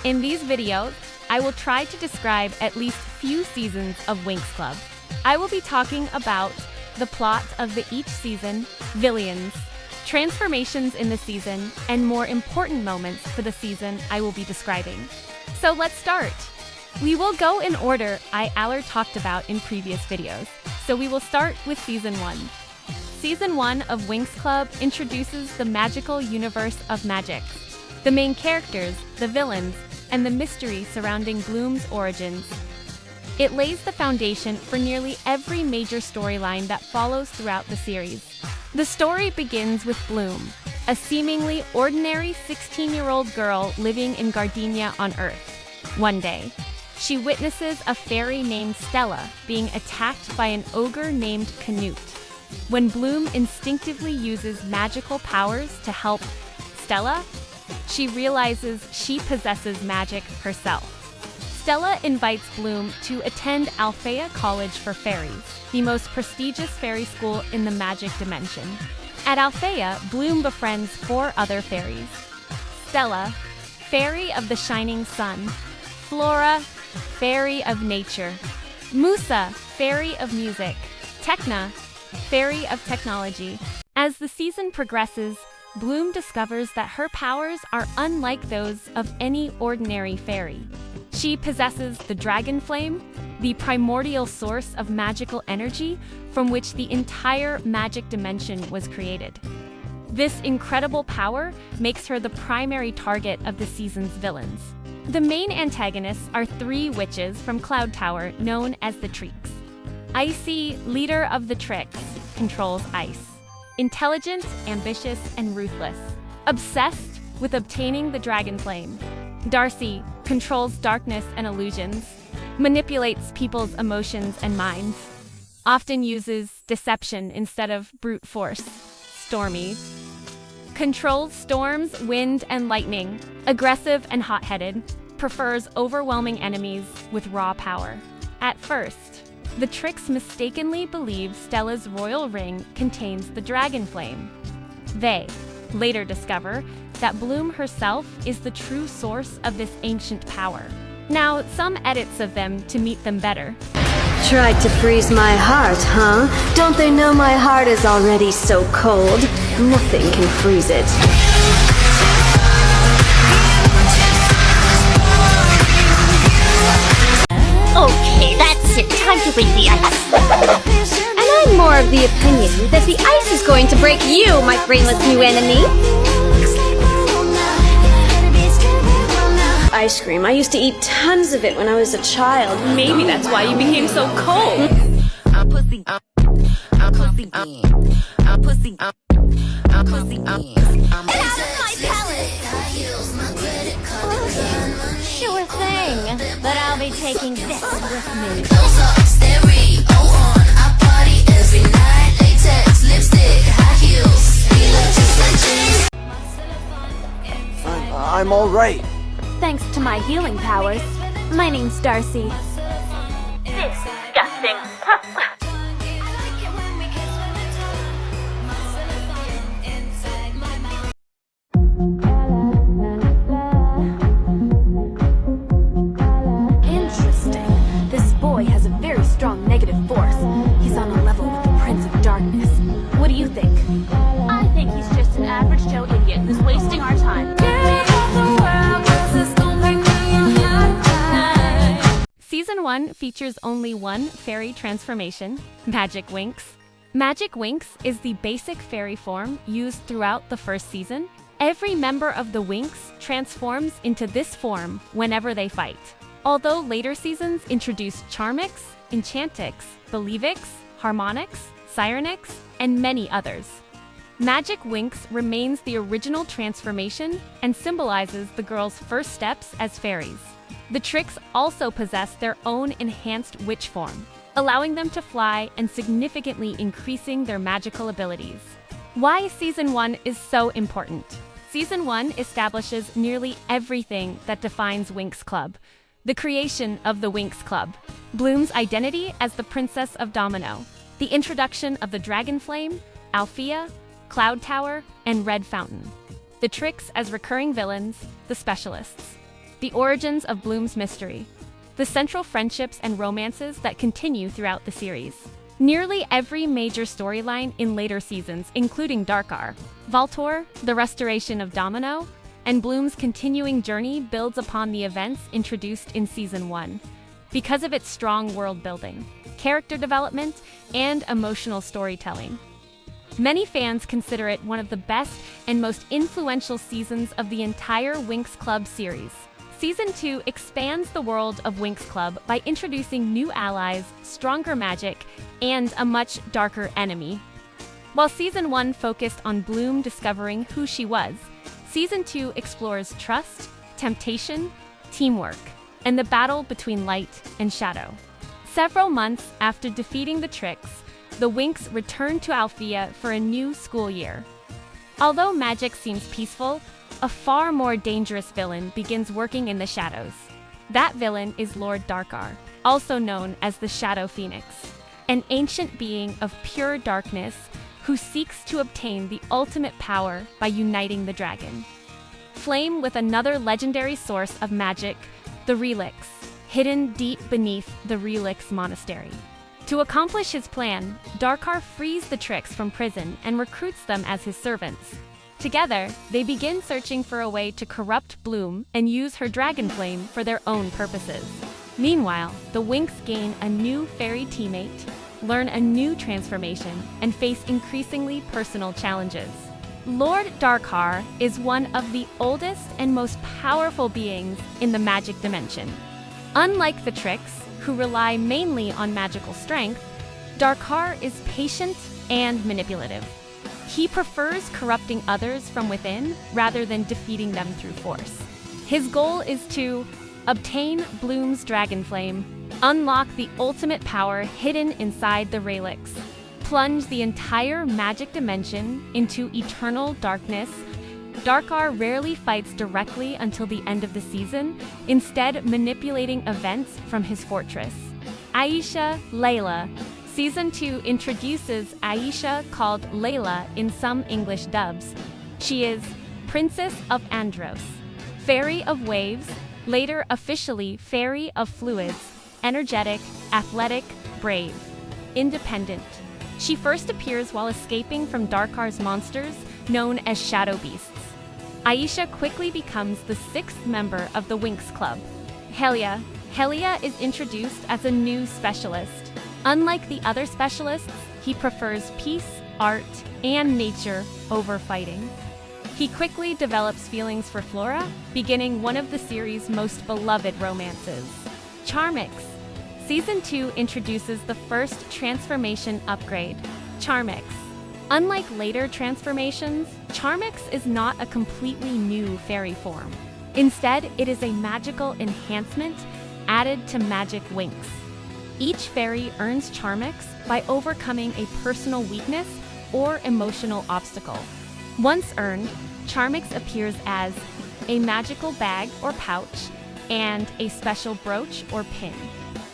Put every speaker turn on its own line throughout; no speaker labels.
In these videos, I will try to describe at least few seasons of Winx Club. I will be talking about the plot of each season, villains, transformations in the season, and more important moments for the season I will be describing. So let's start! We will go in order I talked about in previous videos, so we will start with Season 1. Season 1 of Winx Club introduces the magical universe of magic, the main characters, the villains, and the mystery surrounding Bloom's origins. It lays the foundation for nearly every major storyline that follows throughout the series. The story begins with Bloom, a seemingly ordinary 16-year-old girl living in Gardenia on Earth. One day, she witnesses a fairy named Stella being attacked by an ogre named Canute. When Bloom instinctively uses magical powers to help Stella, she realizes she possesses magic herself. Stella invites Bloom to attend Alfea College for Fairies, the most prestigious fairy school in the magic dimension. At Alfea, Bloom befriends 4 other fairies: Stella, Fairy of the Shining Sun; Flora, Fairy of Nature; Musa, Fairy of Music; Tekna, Fairy of Technology. As the season progresses, Bloom discovers that her powers are unlike those of any ordinary fairy. She possesses the Dragon Flame, the primordial source of magical energy from which the entire magic dimension was created. This incredible power makes her the primary target of the season's villains. The main antagonists are 3 witches from Cloud Tower known as the Treeks. Icy, leader of the Tricks, controls ice. Intelligent, ambitious, and ruthless. Obsessed with obtaining the Dragon Flame. Darcy controls darkness and illusions. Manipulates people's emotions and minds. Often uses deception instead of brute force. Stormy controls storms, wind, and lightning. Aggressive and hot-headed. Prefers overwhelming enemies with raw power. At first, the Tricks mistakenly believe Stella's royal ring contains the Dragon Flame. They later discover that Bloom herself is the true source of this ancient power. Now, some edits of them to meet them better.
Tried to freeze my heart, huh? Don't they know my heart is already so cold? Nothing can freeze it.
Okay, that's it. Time to break the ice.
And I'm more of the opinion that the ice is going to break you, my brainless new enemy. Ice cream. I used to eat tons of it when I was a child.
Maybe that's why you became so cold.
Sure thing, but I'll be taking this with me.
I'm all right.
Thanks to my healing powers. My name's Darcy. Disgusting.
Interesting. This boy has a very strong negative force. He's on a level with the Prince of Darkness. What do you think?
I think he's just an average Joe idiot who's wasting our time.
Season 1 features only one fairy transformation, Magic Winx. Magic Winx is the basic fairy form used throughout the first season. Every member of the Winx transforms into this form whenever they fight. Although later seasons introduced Charmix, Enchantix, Believix, Harmonix, Sirenix, and many others. Magic Winx remains the original transformation and symbolizes the girls' first steps as fairies. The Tricks also possess their own enhanced witch form, allowing them to fly and significantly increasing their magical abilities. Why Season 1 is so important? Season 1 establishes nearly everything that defines Winx Club. The creation of the Winx Club, Bloom's identity as the Princess of Domino, the introduction of the Dragon Flame, Alfea, Cloud Tower, and Red Fountain. The Tricks as recurring villains, the Specialists. The origins of Bloom's mystery. The central friendships and romances that continue throughout the series. Nearly every major storyline in later seasons, including Darkar, Voltor, the restoration of Domino, and Bloom's continuing journey builds upon the events introduced in Season 1. Because of its strong world building, character development, and emotional storytelling. Many fans consider it one of the best and most influential seasons of the entire Winx Club series. Season 2 expands the world of Winx Club by introducing new allies, stronger magic, and a much darker enemy. While Season 1 focused on Bloom discovering who she was, Season 2 explores trust, temptation, teamwork, and the battle between light and shadow. Several months after defeating the Tricks, the Winx return to Alfea for a new school year. Although magic seems peaceful, a far more dangerous villain begins working in the shadows. That villain is Lord Darkar, also known as the Shadow Phoenix, an ancient being of pure darkness who seeks to obtain the ultimate power by uniting the dragon. Flame with another legendary source of magic, the Relix, hidden deep beneath the Relix Monastery. To accomplish his plan, Darkar frees the Tricks from prison and recruits them as his servants. Together, they begin searching for a way to corrupt Bloom and use her dragon flame for their own purposes. Meanwhile, the Winx gain a new fairy teammate, learn a new transformation, and face increasingly personal challenges. Lord Darkar is one of the oldest and most powerful beings in the magic dimension. Unlike the Tricks, who rely mainly on magical strength, Darkar is patient and manipulative. He prefers corrupting others from within rather than defeating them through force. His goal is to obtain Bloom's dragon flame, unlock the ultimate power hidden inside the Relix, plunge the entire magic dimension into eternal darkness. Darkar rarely fights directly until the end of the season, instead manipulating events from his fortress. Aisha Layla. Season 2 introduces Aisha, called Layla in some English dubs. She is Princess of Andros, Fairy of Waves, later officially Fairy of Fluids, energetic, athletic, brave, independent. She first appears while escaping from Darkar's monsters, known as Shadow Beasts. Aisha quickly becomes the 6th member of the Winx Club. Helia. Helia is introduced as a new specialist. Unlike the other specialists, he prefers peace, art, and nature over fighting. He quickly develops feelings for Flora, beginning one of the series' most beloved romances. Charmix. Season 2 introduces the first transformation upgrade, Charmix. Unlike later transformations, Charmix is not a completely new fairy form. Instead, it is a magical enhancement added to Magic Winx. Each fairy earns Charmix by overcoming a personal weakness or emotional obstacle. Once earned, Charmix appears as a magical bag or pouch and a special brooch or pin.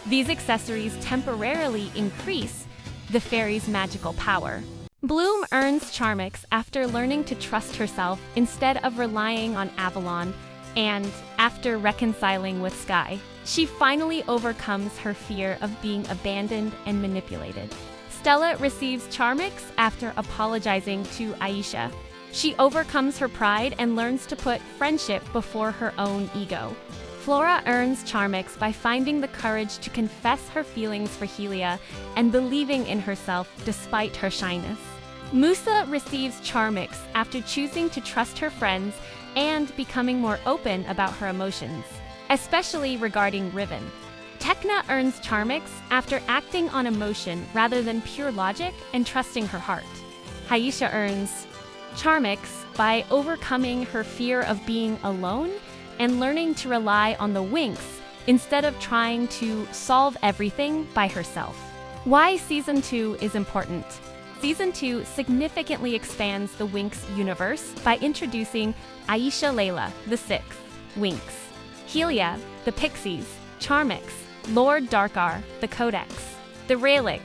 These accessories temporarily increase the fairy's magical power. Bloom earns Charmix after learning to trust herself instead of relying on Avalon, and after reconciling with Sky. She finally overcomes her fear of being abandoned and manipulated. Stella receives Charmix after apologizing to Aisha. She overcomes her pride and learns to put friendship before her own ego. Flora earns Charmix by finding the courage to confess her feelings for Helia and believing in herself despite her shyness. Musa receives Charmix after choosing to trust her friends and becoming more open about her emotions, especially regarding Riven. Tekna earns Charmix after acting on emotion rather than pure logic and trusting her heart. Aisha earns Charmix by overcoming her fear of being alone and learning to rely on the Winx instead of trying to solve everything by herself. Why Season 2 is important. Season 2 significantly expands the Winx universe by introducing Aisha Layla, the 6th, Winx, Helia, the Pixies, Charmix, Lord Darkar, the Codex, the Relix,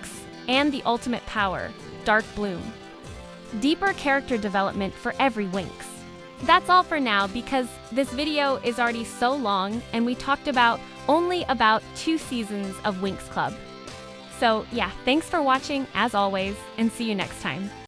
and the ultimate power, Dark Bloom. Deeper character development for every Winx. that's all for now because this video is already so long and we talked about only about 2 seasons of Winx Club. So yeah, thanks for watching as always and see you next time.